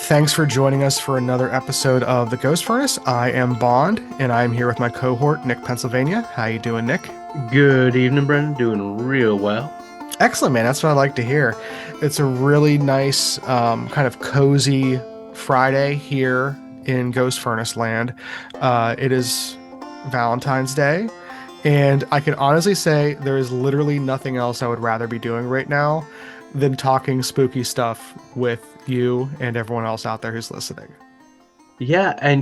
Thanks for joining us for another episode of The Ghost Furnace. I am Bond, and I am here with my cohort, Nick Pennsylvania. How you doing, Nick? Good evening, Brendan. Doing real well. Excellent, man. That's what I like to hear. It's a really nice, kind of cozy Friday here in Ghost Furnace land. It is Valentine's Day, and I can honestly say there is literally nothing else I would rather be doing right now than talking spooky stuff with you and everyone else out there who's listening. Yeah, and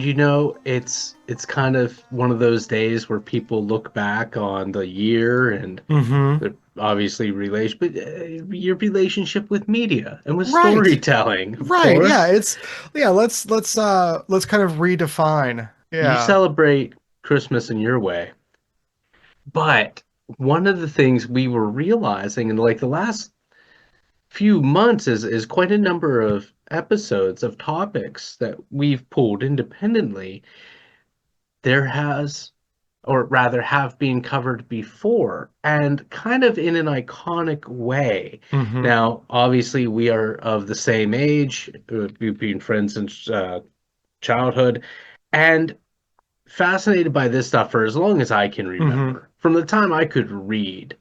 it's kind of one of those days where people look back on the year and Mm-hmm. obviously your relationship with media and with Right. storytelling, of Right. Yeah, course. let's kind of redefine. You Yeah. celebrate Christmas in your way, but one of the things we were realizing in like the last few months is quite a number of episodes of topics that we've pulled independently there has, or rather have been covered before, and kind of in an iconic way. Mm-hmm. Now, obviously, we are of the same age, we've been friends since childhood, and fascinated by this stuff for as long as I can Mm-hmm. remember. From the time I could read,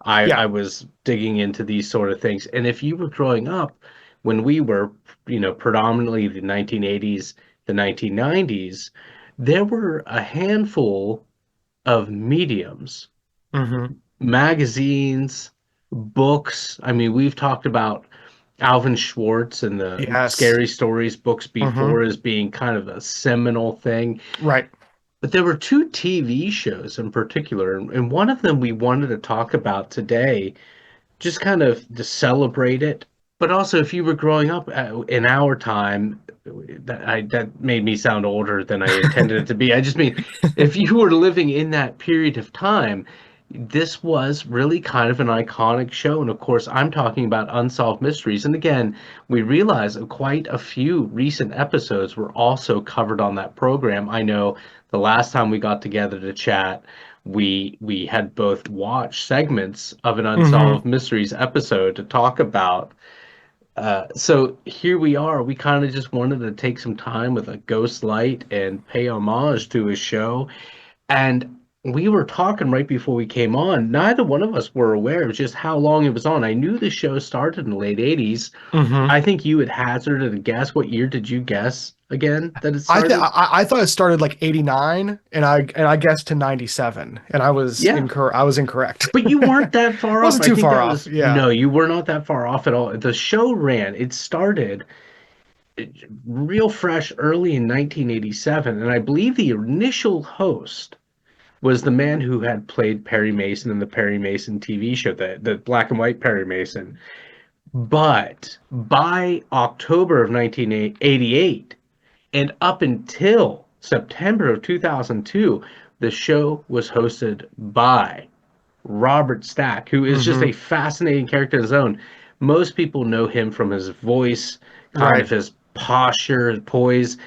Yeah. I was digging into these sort of things. And if you were growing up when we were, predominantly the 1980s, the 1990s, there were a handful of mediums, Mm-hmm. magazines, books. I mean, we've talked about Alvin Schwartz and the Yes. Scary Stories books Mm-hmm. before as being kind of a seminal thing. Right. But there were two TV shows in particular, and one of them we wanted to talk about today just kind of to celebrate it. But also, if you were growing up in our time, that made me sound older than I intended it to be. I just mean, if you were living in that period of time, this was really kind of an iconic show. And of course, I'm talking about Unsolved Mysteries. And again, we realize quite a few recent episodes were also covered on that program. I know the last time we got together to chat, we had both watched segments of an Mm-hmm. Unsolved Mysteries episode to talk about. So here we are. We kind of just wanted to take some time with a Ghost Light and pay homage to his show. And we were talking right before we came on. Neither one of us were aware of just how long it was on. I knew the show started in the late 80s. Mm-hmm. I think you had hazarded a guess. What year did you guess again that it I think started? I thought it started like 89 and I guessed to 97 and Yeah. I was incorrect. But you weren't that far off. Wasn't I too think far that off. was, Yeah. no, you were not that far off at all. The show ran, it started real fresh early in 1987. And I believe the initial host was the man who had played Perry Mason in the Perry Mason TV show, the black and white Perry Mason. But by October of 1988 and up until September of 2002, the show was hosted by Robert Stack, who is just Mm-hmm. a fascinating character in his own. Most people know him from his voice, kind of Right. his posture, his poise,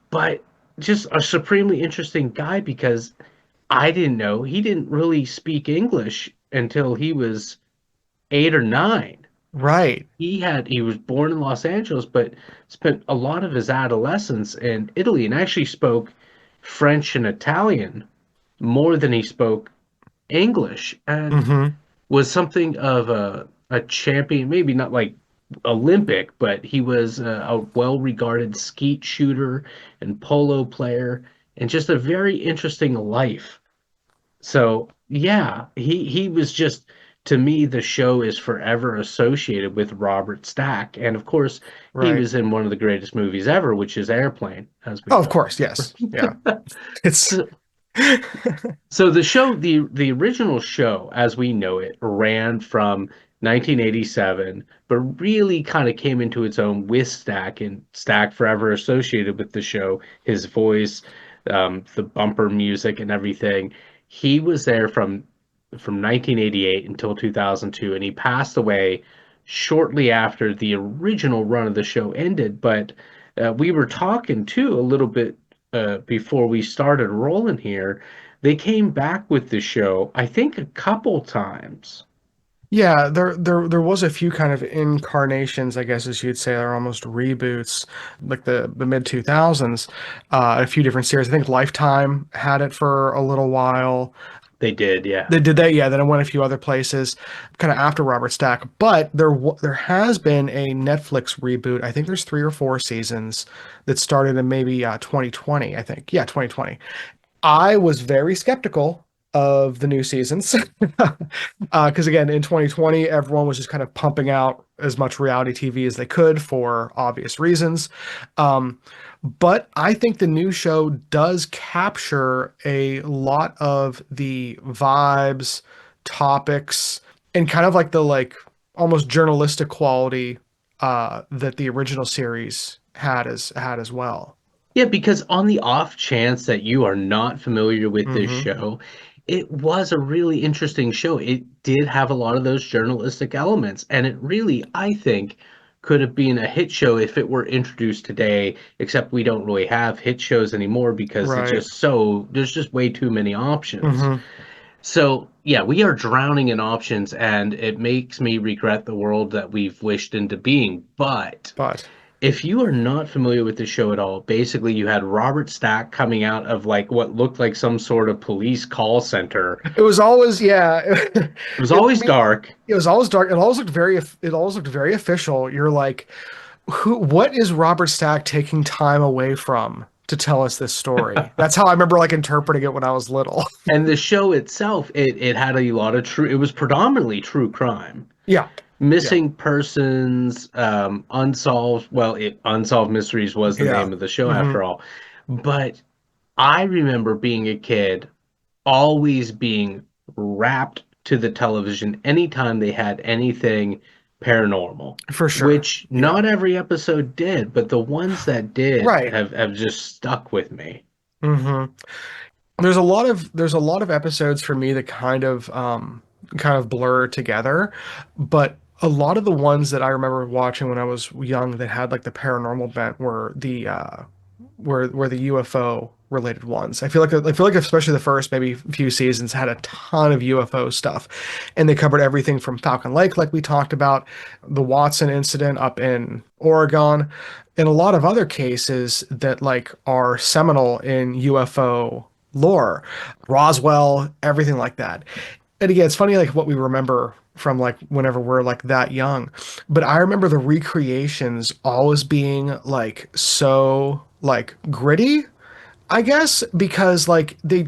but just a supremely interesting guy because I didn't know he didn't really speak English until he was 8 or 9. Right. He was born in Los Angeles, but spent a lot of his adolescence in Italy and actually spoke French and Italian more than he spoke English. And Mm-hmm. was something of a champion, maybe not like Olympic, but he was a well-regarded skeet shooter and polo player, and just a very interesting life. So yeah, he was just to me the show is forever associated with Robert Stack, and of course he Right. was in one of the greatest movies ever, which is Airplane, as we Oh, of know. course. Yes. Yeah. It's So So the show, the original show as we know it, ran from 1987, but really kind of came into its own with Stack, and Stack forever associated with the show, his voice, the bumper music, and everything. He was there from 1988 until 2002, and he passed away shortly after the original run of the show ended. But we were talking too a little bit before we started rolling here. They came back with the show, I think, a couple times. Yeah, there was a few kind of incarnations, I guess as you'd say, are almost reboots, like the mid 2000s. A few different series. I think Lifetime had it for a little while. They did, yeah. They did that, yeah. Then it went a few other places, kind of after Robert Stack. But there has been a Netflix reboot. I think there's 3 or 4 seasons that started in maybe 2020. I think, yeah, 2020. I was very skeptical of the new seasons because again, in 2020, everyone was just kind of pumping out as much reality TV as they could for obvious reasons. Um, but I think the new show does capture a lot of the vibes, topics, and kind of like the almost journalistic quality that the original series had as well. Yeah, because on the off chance that you are not familiar with this Hmm. show, it was a really interesting show. It did have a lot of those journalistic elements, and it really, I think, could have been a hit show if it were introduced today, except we don't really have hit shows anymore because Right. there's just way too many options. Hmm. So, yeah, we are drowning in options, and it makes me regret the world that we've wished into being. But But if you are not familiar with the show at all, basically you had Robert Stack coming out of like what looked like some sort of police call center. it was always, yeah. It was I always mean, dark, it was always dark. It always looked very official. You're like, what is Robert Stack taking time away from to tell us this story? That's how I remember like interpreting it when I was little. and the show itself, it had a lot of true. It was predominantly true crime, Yeah. Yeah. missing persons, unsolved. Well, Unsolved Mysteries was the Yeah. name of the show Hmm. after all. But I remember being a kid always being wrapped to the television anytime they had anything paranormal, For sure. which Yeah. not every episode did, but the ones that did Right. have just stuck with me. Hmm. There's a lot of episodes for me that kind of blur together, but a lot of the ones that I remember watching when I was young that had like the paranormal bent were the UFO related ones. I feel like especially the first maybe few seasons had a ton of UFO stuff, and they covered everything from Falcon Lake, like we talked about, the Watson incident up in Oregon, and a lot of other cases that like are seminal in UFO lore, Roswell, everything like that. And again, it's funny like what we remember from like whenever we're like that young. But I remember the recreations always being like so like gritty, I guess, because like they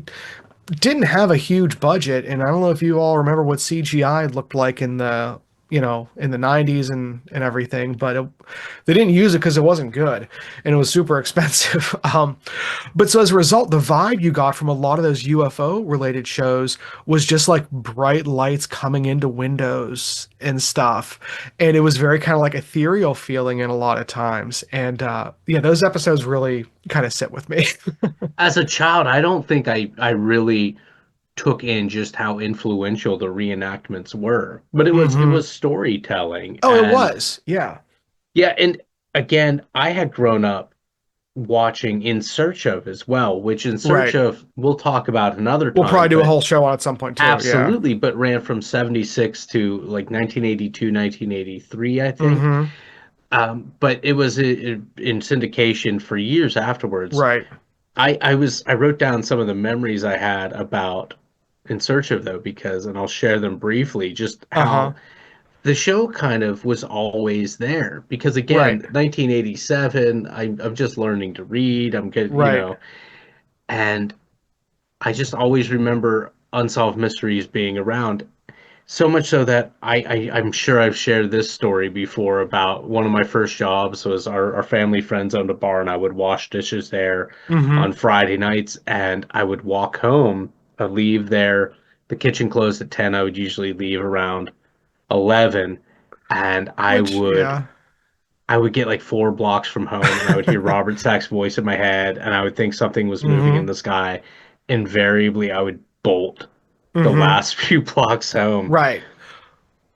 didn't have a huge budget, and I don't know if you all remember what CGI looked like in the 90s and everything, but they didn't use it because it wasn't good and it was super expensive. But so as a result, the vibe you got from a lot of those UFO related shows was just like bright lights coming into windows and stuff, and it was very kind of like ethereal feeling in a lot of times. And yeah, those episodes really kind of sit with me. As a child, I don't think I really took in just how influential the reenactments were, but it Hmm. was storytelling. Oh, it And was. Yeah. yeah, and again, I had grown up watching In Search of as well, which In Search Right. of we'll talk about another We'll time, probably do a but whole show on at some point too. Yeah. absolutely, but ran from 76 to like 1982, 1983, I think. Hmm. But it was in syndication for years afterwards. Right. I wrote down some of the memories I had about In Search of though, because, and I'll share them briefly, just how Uh-huh. the show kind of was always there because Right. again 1987 I'm just learning to read I'm good Right. and I just always remember Unsolved Mysteries being around so much so that I'm sure I've shared this story before about one of my first jobs was our family friends owned a bar and I would wash dishes there on Hmm. Friday nights and I would walk home. I'd leave there, the kitchen closed at 10. I would usually leave around 11 and Which, yeah. I would get like 4 blocks from home and I would hear Robert Stack's voice in my head and I would think something was moving in Hmm. the sky. Invariably, I would bolt the Hmm. last few blocks home. Right.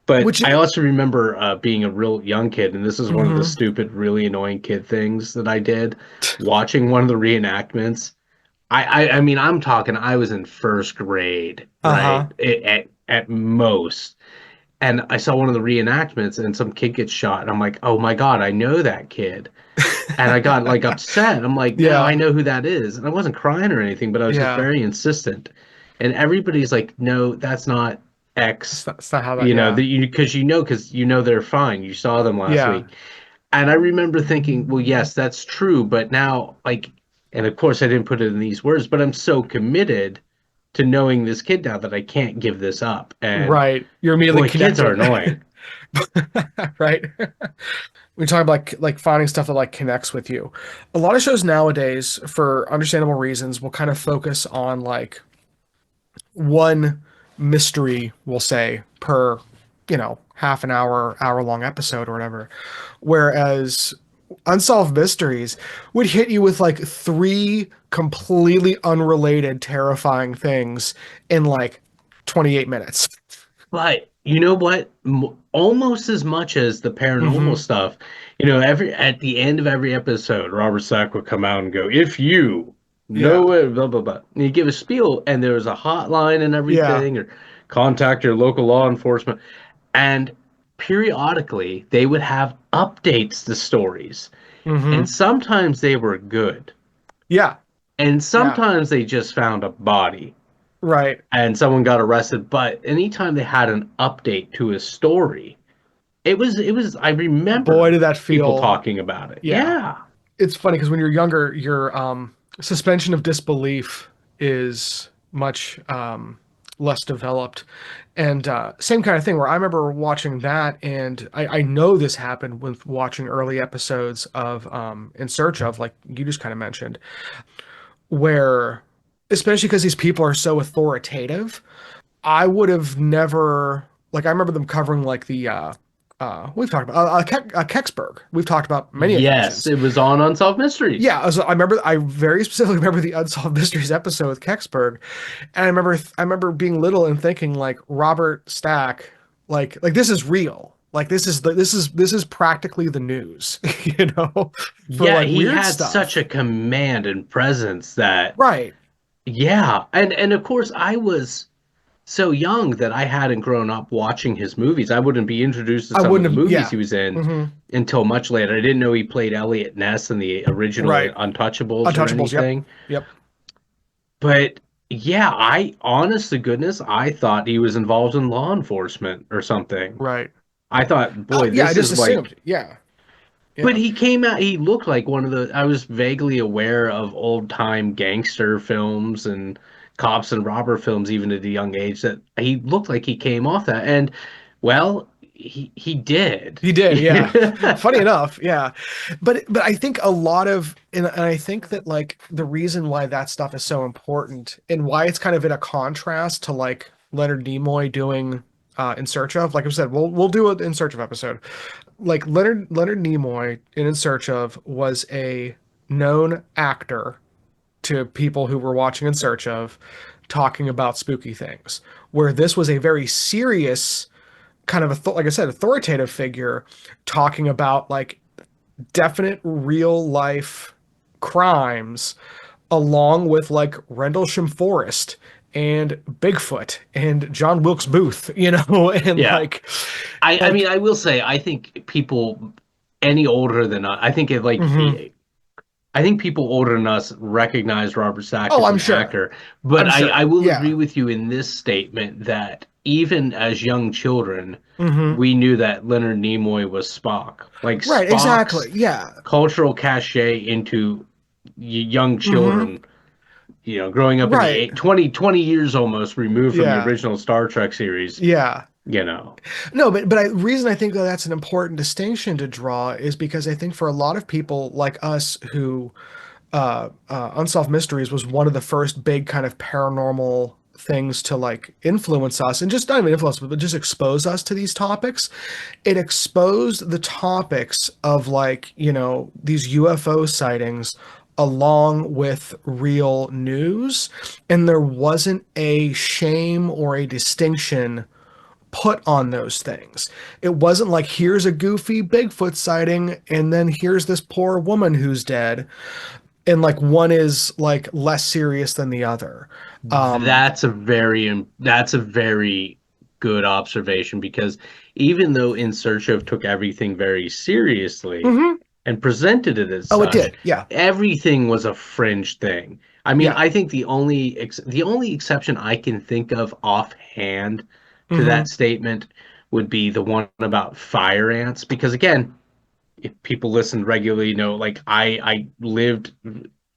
But Which I is, also remember being a real young kid, and this is one of the hmm. stupid, really annoying kid things that I did. Watching one of the reenactments, I mean, I'm talking, I was in first grade, right? Uh-huh. At most. and I saw one of the reenactments and some kid gets shot and I'm like, "Oh my God, I know that kid." And I got like upset. I'm like, "No, I Yeah, know who that is." And I wasn't crying or anything, but I was just yeah. very insistent. And everybody's like, "No, that's not X." It's not how that. Yeah, Because you know they're fine. You saw them last yeah. week. And I remember thinking, well, yes, that's true, but now like and of course I didn't put it in these words, but I'm so committed to knowing this kid now that I can't give this up. And Right. You're immediately boy, kids are connected. annoying. Right. We talk about like finding stuff that like connects with you. A lot of shows nowadays, for understandable reasons, will kind of focus on like one mystery, we'll say, per, half an hour, hour long episode or whatever. Whereas Unsolved Mysteries would hit you with like three completely unrelated, terrifying things in like 28 minutes. But you know what? Almost as much as the paranormal Hmm. stuff, you know, every at the end of every episode, Robert Stack would come out and go, "If you Yeah. know it, blah blah blah," and he'd give a spiel, and there was a hotline and Yeah. everything, or contact your local law enforcement, and periodically they would have updates to stories, and Hmm. sometimes they were good, Yeah. and Yeah. sometimes they just found a body Right. and someone got arrested. But anytime they had an update to a story, it was I Boy, remember did that people feel. talking about it. Yeah. Yeah. It's funny because when you're younger, your suspension of disbelief is much less developed. And same kind of thing where I remember watching that, and I know this happened with watching early episodes of In Search of, like you just kind of mentioned, where, especially because these people are so authoritative, I would have never, like, I remember them covering like we've talked about Kecksburg. We've talked about many Yes, occasions. it was on Unsolved Mysteries. Yeah, I remember. I very specifically remember the Unsolved Mysteries episode with Kecksburg, and I remember being little and thinking like Robert Stack, like this is real. Like this is practically the news, for Yeah, like he weird had such stuff. a command and presence that Right. yeah, and of course I was so young that I hadn't grown up watching his movies. I wouldn't be introduced to I some of the wouldn't have. movies Yeah. he was in Hmm. until much later. I didn't know he played Elliot Ness in the original Right. Untouchables or Untouchables. Yep. anything. Yep. But yeah, I honest to goodness, I thought he was involved in law enforcement or something. Right. I thought, boy, Yeah. I this just is like, assumed. Yeah. but Yeah. he came out, he looked like one of the, I was vaguely aware of old time gangster films and cops and robber films, even at a young age, that he looked like he came off that. And well, he did. He did, yeah. Funny enough, yeah. But I think a lot of and I think that like the reason why that stuff is so important and why it's kind of in a contrast to like Leonard Nimoy doing In Search of, like I said, we'll do an In Search of episode. Like Leonard Nimoy in Search of was a known actor to people who were watching In Search of, talking about spooky things, where this was a very serious kind of like I said, authoritative figure talking about like definite real life crimes, along with like Rendlesham Forest and Bigfoot and John Wilkes Booth, and Yeah. I mean, like I will say, I think people any older than us, I think it like mhm. I think people older than us recognize Robert Stack Oh, as I'm an sure. actor, but I'm I sure. will agree Yeah. with you in this statement that even as young children, Hmm. we knew that Leonard Nimoy was Spock. Like Right, Spock's exactly. Yeah. cultural cachet into young Hmm. children, growing up in the Right. 20 years almost removed from the Yeah. original Star Trek series, Yeah. you know. No, but reason I think that that's an important distinction to draw is because I think for a lot of people like us who Unsolved Mysteries was one of the first big kind of paranormal things to like influence us, and just not even influence, but just expose us to these topics. It exposed the topics of like, these UFO sightings along with real news, and there wasn't a shame or a distinction put on those things. It wasn't like here's a goofy Bigfoot sighting and then here's this poor woman who's dead, and like one is like less serious than the other. Um, That's a very good observation because even though In Search of took everything very seriously Hmm. and presented it as Oh, it such, did. Yeah. everything was a fringe thing. I mean, Yeah. I think the only exception I can think of offhand to that Hmm. statement would be the one about fire ants because again, if people listened regularly, like I lived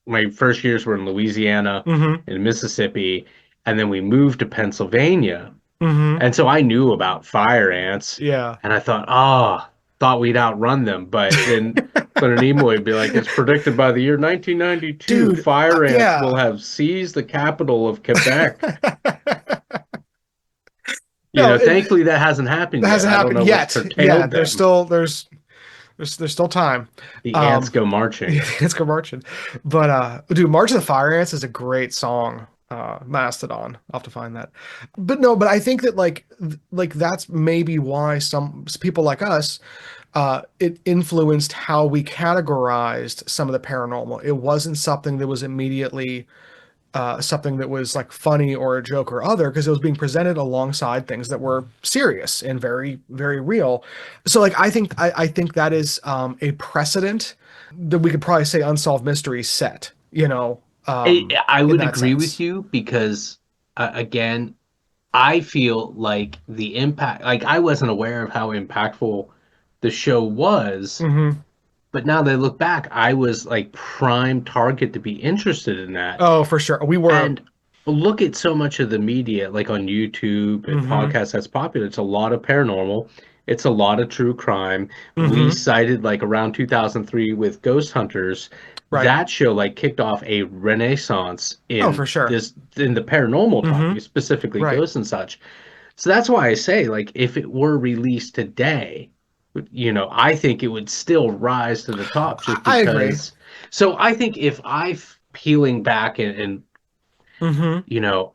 my first years were in Louisiana Hmm. and Mississippi, and then we moved to Pennsylvania. Hmm. And so I knew about fire ants, Yeah. and I thought we'd outrun them. But then Leonard Nimoy would be like, it's predicted by the year 1992, Dude, fire ants will yeah. have seized the capital of Quebec. No, Thankfully that hasn't happened that yet. hasn't I don't happened know what's yet. Yeah, curtailed there's them. still there's still time. The ants Um, go marching. it's go marching. But dude, March of the Fire Ants is a great song. Mastodon. I'll have to find that. But no, but I think that like that's maybe why some people like us it influenced how we categorized some of the paranormal. It wasn't something that was immediately something that was like funny or a joke or other because it was being presented alongside things that were serious and very very real. So like I think that is a precedent that we could probably say Unsolved Mysteries set, I in would that agree with sense. you because, again, I feel like the impact, like I wasn't aware of how impactful the show was, Hmm. but now that I look back, I was like prime target to be interested in that. Oh, for sure, we were. And look at so much of the media, like on YouTube and Hmm. podcasts that's popular. It's a lot of paranormal. It's a lot of true crime. We Hmm. cited like around 2003 with Ghost Hunters. Right. That show like kicked off a renaissance Oh, for sure. in the paranormal Hmm. topic, specifically Right. ghosts and such. So that's why I say like if it were released today, I think it would still rise to the top just I agree. because. So I think if I peeling back and Hmm. you know,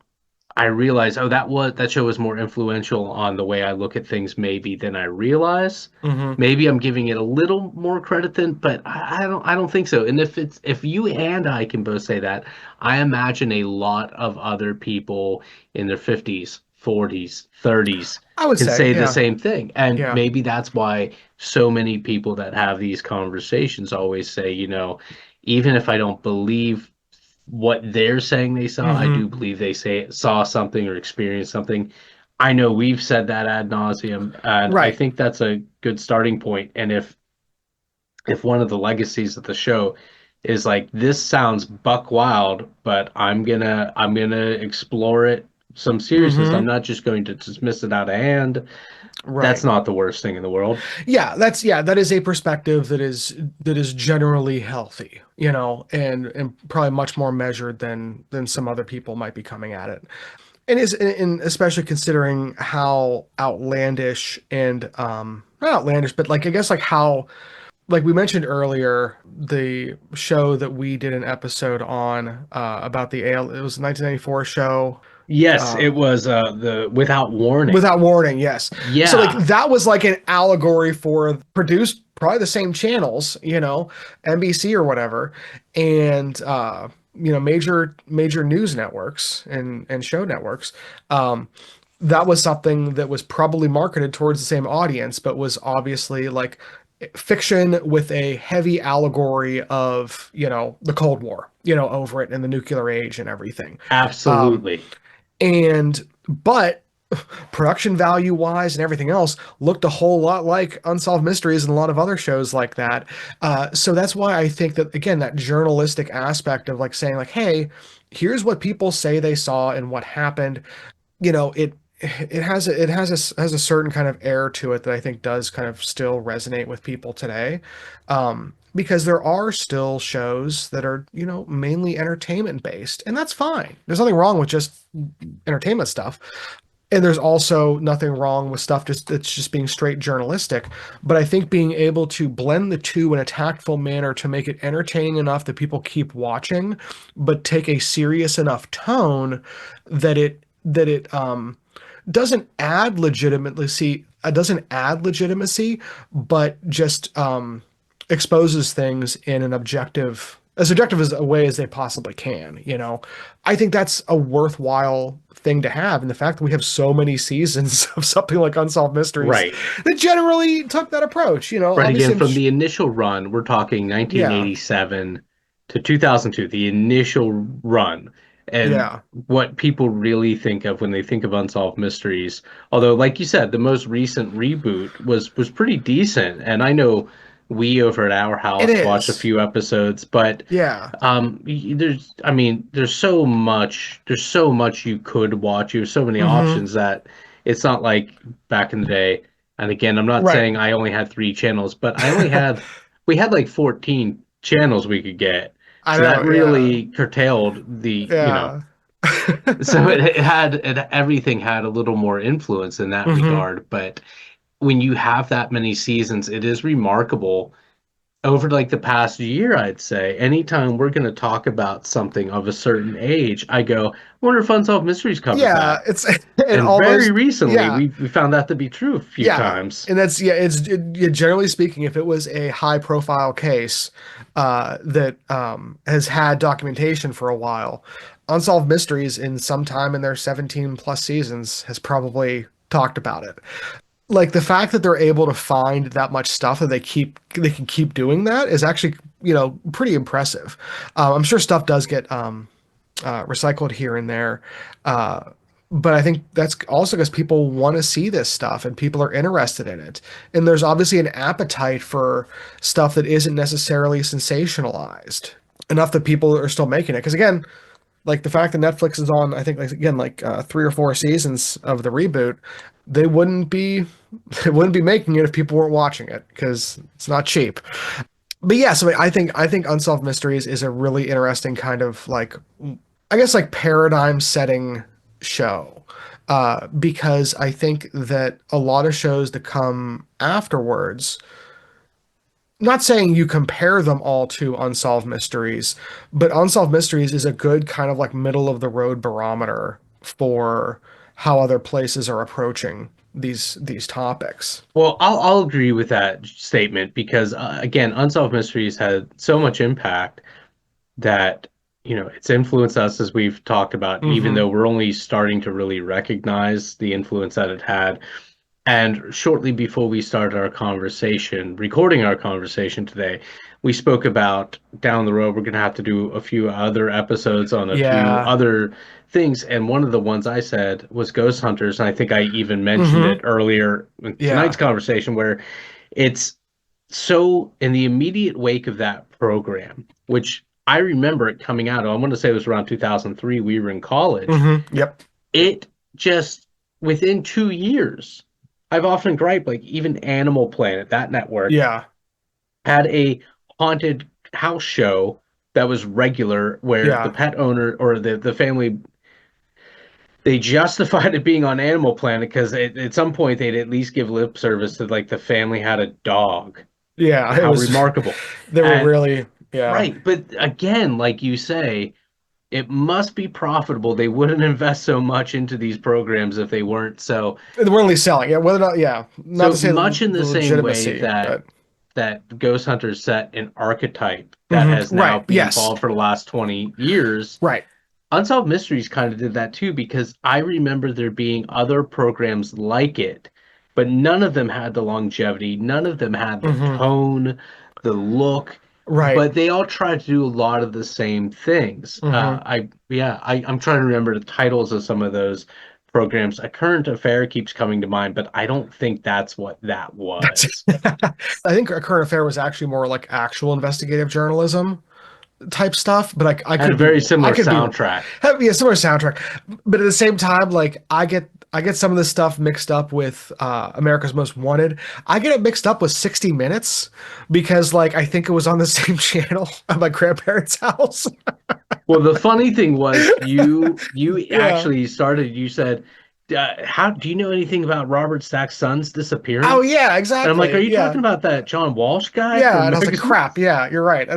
I realized, oh, that show was more influential on the way I look at things maybe than I realize. Hmm. Maybe I'm giving it a little more credit than, but I don't think so. And if you and I can both say that, I imagine a lot of other people in their 50s, 40s, 30s I would can say, say the yeah. same thing. And Yeah. maybe that's why so many people that have these conversations always say, even if I don't believe what they're saying they saw. I do Hmm. believe they say saw something or experienced something. I know we've said that ad nauseum, and I Right. think that's a good starting point. And if one of the legacies of the show is like this sounds buck wild, but I'm gonna explore it some seriousness. I'm Hmm. not just going to dismiss it out of hand. That's Right. not the worst thing in the world. Yeah, that is a perspective that is generally healthy, and probably much more measured than some other people might be coming at it. And especially considering how outlandish and not outlandish, but like I guess like how like we mentioned earlier, the show that we did an episode on about it was a 1994 show. Yes, uh, it was the Without Warning. Without Warning, yes. So like Yeah, that was like an allegory for produced probably the same channels, NBC or whatever, and major news networks and show networks. Um, that was something that was probably marketed towards the same audience, but was obviously like fiction with a heavy allegory of, the Cold War, over it and the nuclear age and everything. Um, absolutely. and but production value wise and everything else looked a whole lot like Unsolved Mysteries and a lot of other shows like that. So that's why I think that again that journalistic aspect of like saying like, hey, here's what people say they saw and what happened. It has a certain kind of air to it that I think does kind of still resonate with people today. Because there are still shows that are, mainly entertainment based, and that's fine. There's nothing wrong with just entertainment stuff. And there's also nothing wrong with stuff just that's just being straight journalistic. But I think being able to blend the two in a tactful manner to make it entertaining enough that people keep watching, but take a serious enough tone that it doesn't add legitimacy, but just exposes things in an objective as subjective as a way as they possibly can, you know. I think that's a worthwhile thing to have. And the fact that we have so many seasons of something like Unsolved Mysteries Right. that generally took that approach, you know, Right. Again, obviously from the initial run, we're talking yeah, 1987 to 2002, the initial run, and yeah, what people really think of when they think of Unsolved Mysteries. Although, like you said, the most recent reboot was pretty decent, and I know we over at our it house watched a is. few episodes, but Yeah. I mean, there's so much you could watch. There's so many Hmm. options that it's not like back in the day. And again, I'm not Right. saying I only had three channels, but we had like 14 channels we could get. I So that know. Yeah. really curtailed the, Yeah. so everything had a little more influence in that Hmm. regard. But when you have that many seasons, it is remarkable over like the past year, I'd say, anytime we're going to talk about something of a certain age, I go, I wonder if Unsolved Mysteries covered Yeah. that. It's and And all very those. recently, Yeah. we found that to be true a few Yeah. times. And that's yeah. Yeah, generally speaking, if it was a high profile case that has had documentation for a while, Unsolved Mysteries in some time in their 17 plus seasons has probably talked about it. Like the fact that they're able to find that much stuff and they can keep doing that is actually, you know, pretty impressive. I'm sure stuff does get recycled here and there, uh, but I think that's also because people want to see this stuff and people are interested in it, and there's obviously an appetite for stuff that isn't necessarily sensationalized enough that people are still making it. Because again, like the fact that Netflix is on, I think like again like 3 or 4 seasons of the reboot, they wouldn't be they wouldn't be making it if people weren't watching it because it's not cheap. But yeah, so I think Unsolved Mysteries is a really interesting kind of like I guess like paradigm setting show. Because I think that a lot of shows that come afterwards, not saying you compare them all to Unsolved Mysteries, but Unsolved Mysteries is a good kind of like middle of the road barometer for how other places are approaching these topics. Well, I'll agree with that statement because, again, Unsolved Mysteries had so much impact that, it's influenced us as we've talked about, even Hmm. though we're only starting to really recognize the influence that it had. And shortly before we started our conversation, recording our conversation today, we spoke about down the road, we're going to have to do a few other episodes on a few Yeah. other things. And one of the ones I said was Ghost Hunters. And I think I even mentioned it Hmm. earlier in tonight's Yeah. conversation, where it's so in the immediate wake of that program, which I remember it coming out, I want to say it was around 2003, we were in college. Yep. It just within 2 years, I've often griped, like even Animal Planet, that network, Yeah. had a haunted house show that was regular where the Yeah. pet owner or the family, they justified it being on Animal Planet because at some point they'd at least give lip service to like the family had a dog and Yeah. It how was remarkable. they were And really yeah. right, but again, like you say, it must be profitable. They wouldn't invest so much into these programs if they weren't. They weren't really selling. Yeah, whether or not yeah. Not So to say much in the the same way legitimacy, that but Ghost Hunters set an archetype that has now right. been Yes. followed for the last 20 years. Right. Unsolved Mysteries kind of did that too, because I remember there being other programs like it, but none of them had the longevity, none of them had the Hmm. tone, the look, Right. but they all tried to do a lot of the same things. Hmm. I'm trying to remember the titles of some of those programs. A Current Affair keeps coming to mind, but I don't think that's what that That's was. I think a current affair was actually more like actual investigative journalism type stuff, but Had a very I similar could be soundtrack. have yeah, similar soundtrack. But at the same time, like I get some of this stuff mixed up with America's Most Wanted. I get it mixed up with 60 Minutes because like I think it was on the same channel at my grandparents' house. Well, the funny thing was you Yeah. actually started. You said, "How do you know anything about Robert Stack's son's Oh disappearance?" yeah, And I'm like, "Are exactly. you talking Yeah. about that John Walsh guy Yeah, from and I was like, America's "Crap! Most?" Yeah, you're right.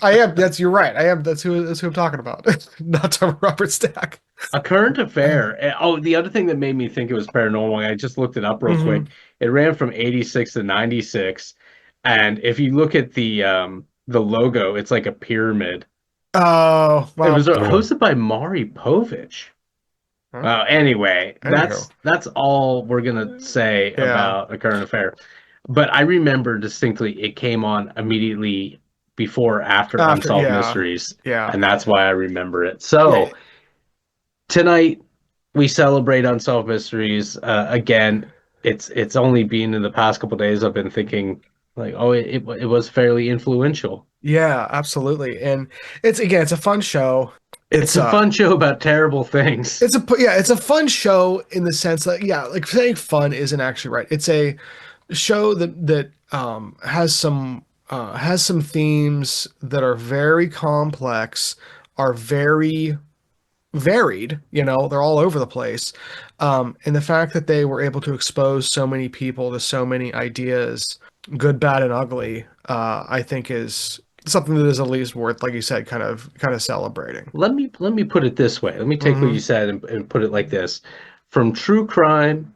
I am. That's you're right. I am. That's who I'm talking about. Not Tom Robert Stack." A Current Affair. Oh, the other thing that made me think it was paranormal, I just looked it up real Hmm. quick. It ran from 86 to 96. And if you look at the logo. It's like a pyramid. Oh, It well, was hosted by Maury Povich. huh? Well, anyway, Anywho, that's all we're gonna say yeah. about A Current Affair. But I remember distinctly it came on immediately before or after After, Unsolved yeah, Mysteries, yeah, and that's why I remember it. yeah, So tonight we celebrate Unsolved Mysteries. Again, it's only been in the past couple days I've been thinking like, oh, it was fairly influential. yeah, absolutely. And it's again, it's a fun show. It's It's a fun show about terrible things. it's a fun show in the sense that yeah, like saying fun isn't actually right. It's a show that has some themes that are very complex, are very varied, you know, they're all over the place. And the fact that they were able to expose so many people to so many ideas, good, bad, and ugly, I think is something that is at least worth, like you said, kind of celebrating. Let me put it this way. Let me take what you Mm-hmm. said and put it like this. From true crime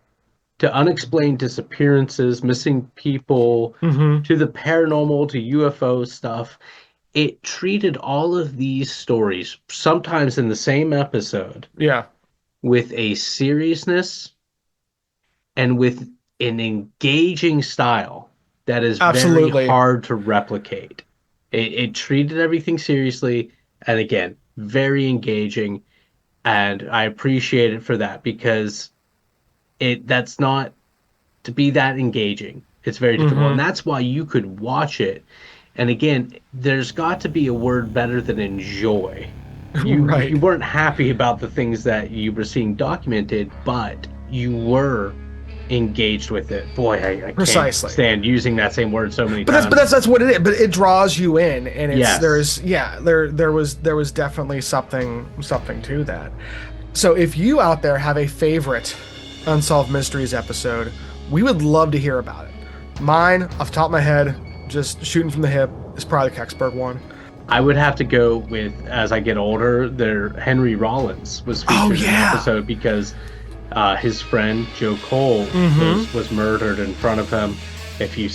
to unexplained disappearances, missing people, Mm-hmm. to the paranormal, to UFO stuff, it treated all of these stories, sometimes in the same episode, Yeah, with a seriousness and with an engaging style that is very absolutely. hard to replicate. It treated everything seriously, and again, very engaging, and I appreciate it for that because it that's not to be that engaging. It's very difficult, and Mm-hmm. that's why you could watch it. And again, there's got to be a word better than enjoy. You Right. weren't happy about the things that you were seeing documented, but you were engaged with it. Boy, I can't Precisely. stand using that same word so many But times. that's what it is. But it draws you in, and it's Yes. there's yeah there was definitely something to that. So if you out there have a favorite Unsolved Mysteries episode, we would love to hear about it. Mine, off the top of my head, just shooting from the hip, is probably the Kecksburg one. I would have to go with as I get older, there Henry Rollins was Oh featured in the yeah. episode because his friend Joe Cole Mm-hmm. was murdered in front of him. If you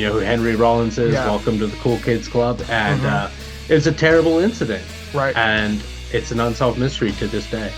know who Henry Rollins is, Yeah. welcome to the Cool Kids Club. And Mm-hmm. it's a terrible incident, Right. and it's an unsolved mystery to this day.